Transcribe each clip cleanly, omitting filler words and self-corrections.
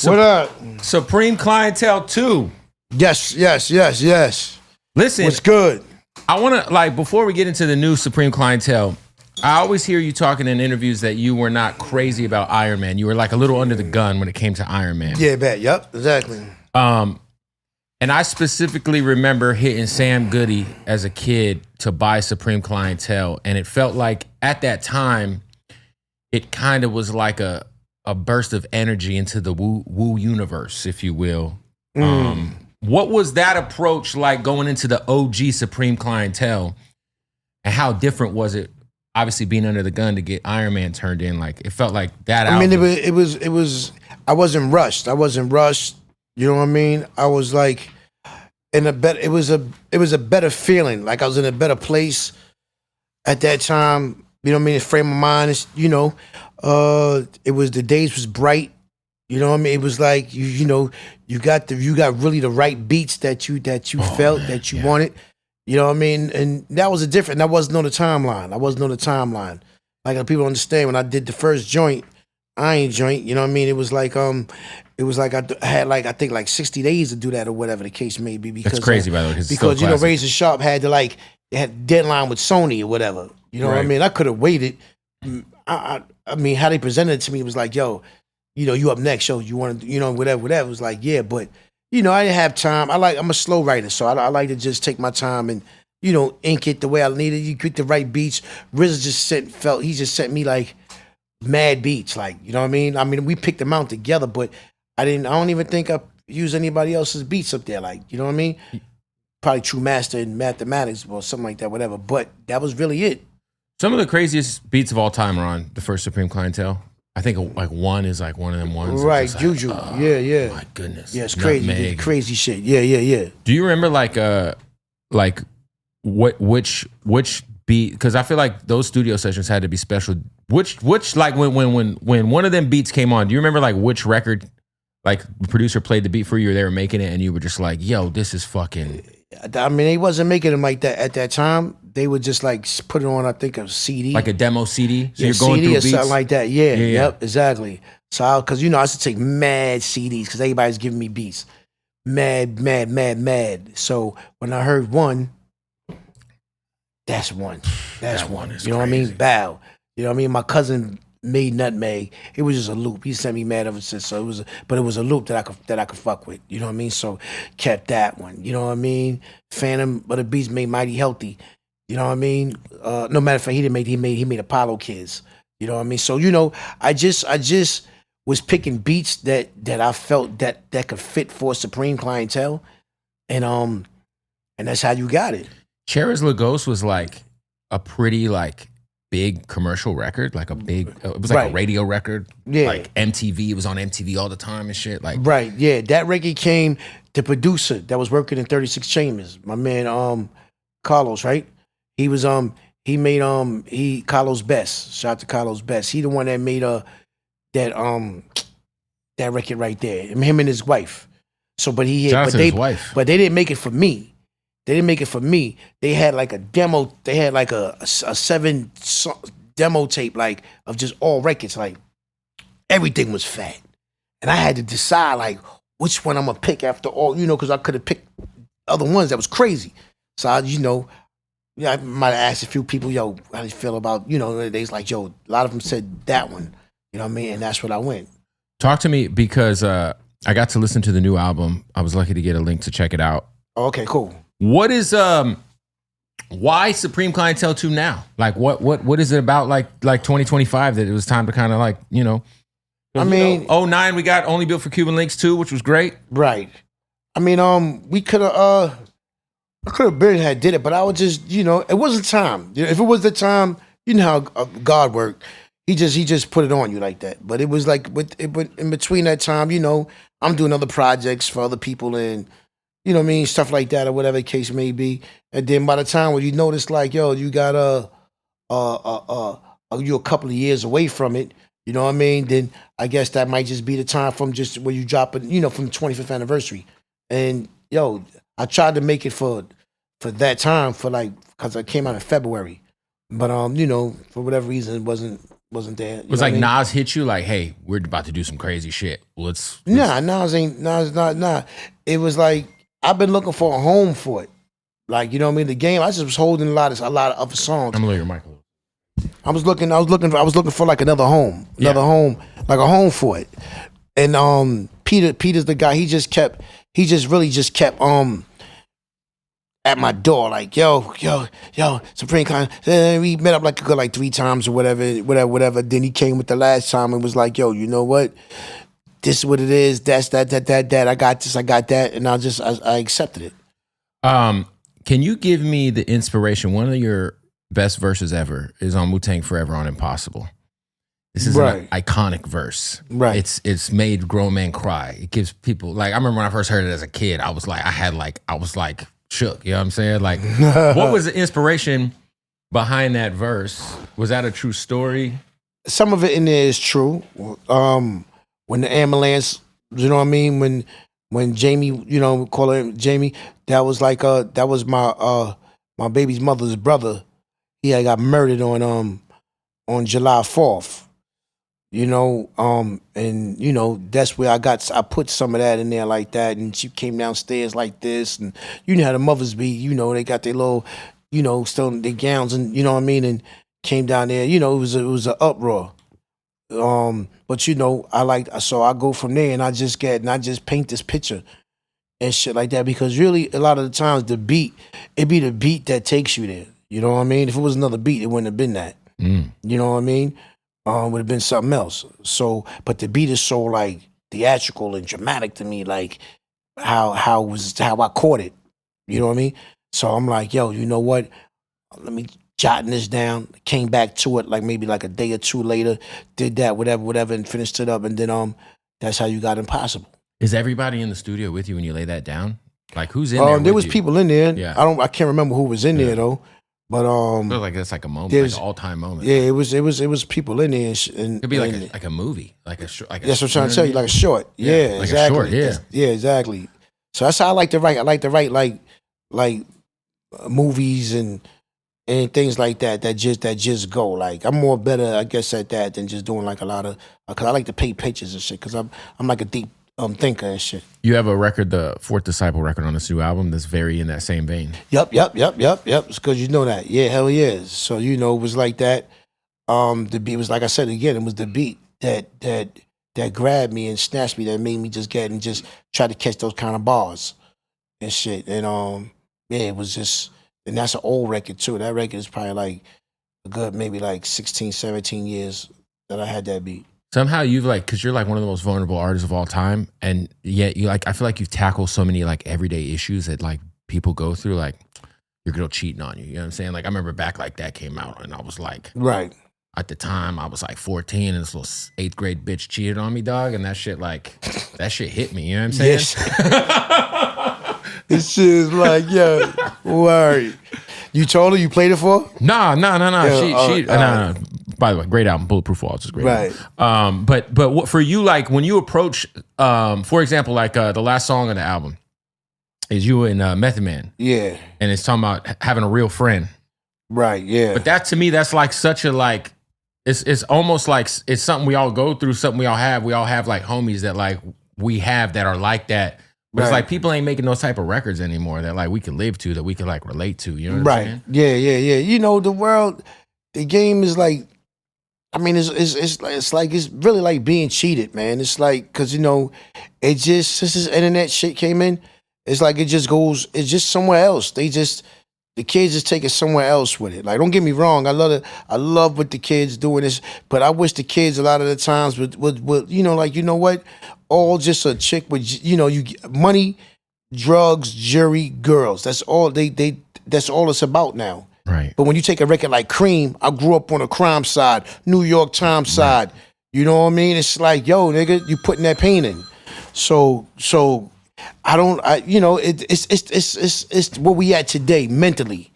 What up? Supreme Clientele 2. Yes. Listen, What's good? I want to, like, before we get into the new Supreme Clientele, I always hear you talking in interviews that you were not crazy about Iron Man. You were like a little under the gun when it came to Iron Man. Yeah, bet. Yep, exactly. And I specifically remember hitting Sam Goody as a kid to buy Supreme Clientele. And it felt like at that time, it kind of was like a burst of energy into the woo universe, if you will. What was that approach like going into the OG Supreme Clientele? And how different was it, obviously being under the gun to get Iron Man turned in? Like, it felt like that I mean, album. it was. I wasn't rushed. You know what I mean? I was like in a better. It was a better feeling. Like I was in a better place at that time. You know what I mean? Frame of mind is, you know, it was, the days was bright. You know what I mean? It was like you got really the right beats that you felt, man, that you wanted. You know what I mean? And that was that wasn't on the timeline. Like people understand, when I did the first Iron joint, you know what I mean? It was like I had I think like 60 days to do that or whatever the case may be. Because that's crazy, by the way. Because you know, Razor Sharp had to they had deadline with Sony or whatever. You know what I mean? I could have waited. I mean, how they presented it to me was like, yo, you know, you up next, yo, you want to, you know, whatever. It was like, yeah, but you know, I didn't have time. I'm a slow writer, so I like to just take my time and, you know, ink it the way I needed. You get the right beats. RZA just sent me like mad beats, like, you know what I mean? I mean, we picked them out together, but I don't even think I used anybody else's beats up there, like, you know what I mean? Probably True Master in Mathematics or something like that, whatever. But that was really it. Some of the craziest beats of all time are on the first Supreme Clientele. I think like one is like one of them ones. Right, Juju. Yeah. My goodness. Yeah, it's crazy. Nutmeg. Crazy shit. Yeah. Do you remember which beat? Because I feel like those studio sessions had to be special. Which like when one of them beats came on, do you remember like which record, like the producer played the beat for you or they were making it and you were just like, yo, this is fucking... I mean, they wasn't making them like that at that time. They would just like put it on, I think, a CD. Like a demo CD? So yeah, you're going CD through or beats? something like that. Yeah, yep, exactly. So, because, you know, I used to take mad CDs because everybody's giving me beats. Mad. So when I heard one, that's one. That one is You know what I crazy. mean? Bow. You know what I mean? My cousin made Nutmeg. It was just a loop. He sent me mad ever since. So it was a loop that I could fuck with. You know what I mean? So kept that one. You know what I mean? Phantom of the Beast made Mighty Healthy. You know what I mean? No matter of fact, he made Apollo Kids. You know what I mean? So, you know, I just was picking beats that I felt that could fit for Supreme Clientele, and that's how you got it. Cherez Lagos was like a pretty like big commercial record, like a big, it was like a radio record. Yeah. Like MTV, it was on MTV all the time and shit. Like, right, yeah. That record came, the producer that was working in 36 Chambers, my man Carlos, right? He was Carlos Best. Shout out to Carlos Best. He the one that made that record right there. Him and his wife. So his wife. But they didn't make it for me. They had like a demo. They had like a 7 demo tape, like of just all records. Like everything was fat, and I had to decide like which one I'm gonna pick after all. You know, because I could have picked other ones that was crazy. So I might have asked a few people, yo, how do you feel about, you know, they was like, yo, a lot of them said that one. You know what I mean? And that's what I went. Talk to me, because I got to listen to the new album. I was lucky to get a link to check it out. Oh, okay, cool. What is why Supreme Clientele 2 now? Like what is it about like 2025 that it was time to kind of like, you know? I mean, 09 we got Only Built for Cuban Links 2, which was great. Right. I mean, we could have I could have been had did it, but I would just, you know, it wasn't time. If it was the time, you know how God worked. He just put it on you like that. But it was like in between that time, you know, I'm doing other projects for other people and, you know what I mean, stuff like that or whatever the case may be. And then by the time when you notice like, yo, you got you a couple of years away from it, you know what I mean? Then I guess that might just be the time from just where you drop it, you know, from the 25th anniversary. And yo, I tried to make it for that time for like, because I came out in February. But you know, for whatever reason, it wasn't wasn't there. Was like Nas hit you like, hey, we're about to do some crazy shit. Let's Nas not. It was like I've been looking for a home for it. Like, you know what I mean? The game, I just was holding a lot of other songs. I'm gonna look your mic a little. I was looking for like another home, like a home for it. And Peter's the guy. He just really kept at my door, like, yo, Supreme Client. We met up like 3 times or whatever. Then he came with the last time and was like, yo, you know what? This is what it is. That's that. I got this. I got that, and I accepted it. Can you give me the inspiration? One of your best verses ever is on Wu-Tang Forever on Impossible. This is an iconic verse. Right. It's made grown men cry. It gives people, like, I remember when I first heard it as a kid, I was like shook. You know what I'm saying? Like, what was the inspiration behind that verse? Was that a true story? Some of it in there is true. When the ambulance, you know what I mean? When Jamie, you know, call him Jamie, that was my baby's mother's brother. He had got murdered on July 4th. You know, and you know, that's where I put some of that in there like that, and she came downstairs like this, and you know how the mothers be, you know, they got their little, you know, still their gowns, and you know what I mean, and came down there, you know, it was an uproar. But you know, so I go from there and I just paint this picture and shit like that, because really a lot of the times it be the beat that takes you there. You know what I mean? If it was another beat, it wouldn't have been that. You know what I mean? Would have been something else. So, but the beat is so like theatrical and dramatic to me, like how I caught it. You know what I mean? So I'm like, yo, you know what? Let me jotting this down. Came back to it like maybe like a day or two later. Did that, whatever, and finished it up. And then that's how you got Impossible. Is everybody in the studio with you when you lay that down? Like, who's in there? There was people in there. Yeah. I can't remember who was in there though. But feels like that's like a moment, like an all-time moment. Yeah, it was people in there. And it'd be like a movie, like a short. That's what I'm trying to tell you, like a short. Yeah, like exactly. a short. Yeah, exactly. So that's how I like to write. I like to write like movies and things like that just go. Like I'm more better, I guess, at that than just doing like a lot of, because I like to paint pictures and shit. Because I'm like a deep thinker and shit. You have a record, the Fourth Disciple record on this new album, that's very in that same vein. Yep. It's because you know that. Yeah, hell yeah. So you know it was like that. The beat was, like I said again, it was the beat that grabbed me and snatched me, that made me just get and just try to catch those kind of bars and shit. And yeah, it was just, and that's an old record too. That record is probably like a good maybe like 16, 17 years that I had that beat. Somehow you've like, because you're like one of the most vulnerable artists of all time, and yet you like, I feel like you've tackled so many like everyday issues that like people go through, like your girl cheating on you. You know what I'm saying? Like I remember Back Like That came out, and I was like, right. At the time, I was like 14, and this little 8th grade bitch cheated on me, dog, and that shit hit me. You know what I'm saying? Yes. This shit is like, yo, worry. You told her you played it for? No. No. By the way, great album. Bulletproof Walls is great. Right. Album. But what for you, like when you approach, for example, like the last song on the album is you and Method Man. Yeah. And it's talking about having a real friend. Right. Yeah. But that to me, that's like such a like, it's almost like it's something we all go through, something we all have. We all have like homies that like we have that are like that. But it's like people ain't making those type of records anymore that like we could live to, that we could like relate to. You know what I'm saying? Yeah. You know, the world, the game is like, I mean, it's like, it's really like being cheated, man. It's like, cause you know, it just, since this internet shit came in, it's like it just goes, it's just somewhere else. The kids just take it somewhere else with it. Like, don't get me wrong, I love what the kids doing this, but I wish the kids a lot of the times would you know, like, you know what, all just a chick with, you know, you money, drugs, jury, girls. That's all that's all it's about now. Right. But when you take a record like Cream, I grew up on the crime side, New York Times side. You know what I mean? It's like, yo, nigga, you putting that pain in. So you know, it's where we at today mentally.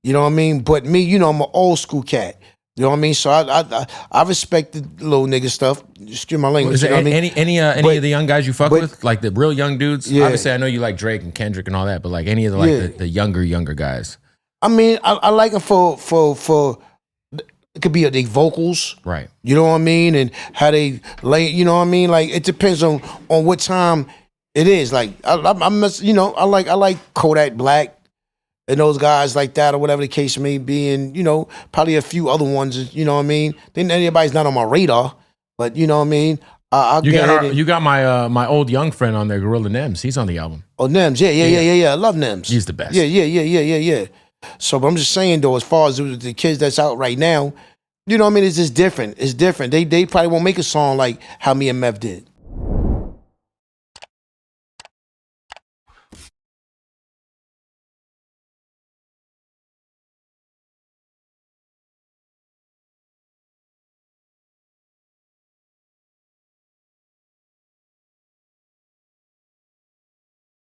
You know what I mean? But me, you know, I'm an old school cat. You know what I mean? So I respect the little nigga stuff. Excuse my language. Is there you know what I mean? any of the young guys you fuck with, like the real young dudes? Yeah. Obviously, I know you like Drake and Kendrick and all that, but like any of the the younger guys. I mean, I like them for It could be their vocals. Right. You know what I mean? And how they lay, you know what I mean? Like, it depends on what time it is. Like, I like Kodak Black and those guys like that, or whatever the case may be. And, probably a few other ones, you know what I mean? Then anybody's not on my radar, but you know what I mean? You got my old young friend on there, Gorilla Nems. He's on the album. Oh, Nems, yeah. I love Nems. He's the best. Yeah. So, but I'm just saying though, as far as the kids that's out right now, you know what I mean? It's just different. It's different. They probably won't make a song like how me and Meth did.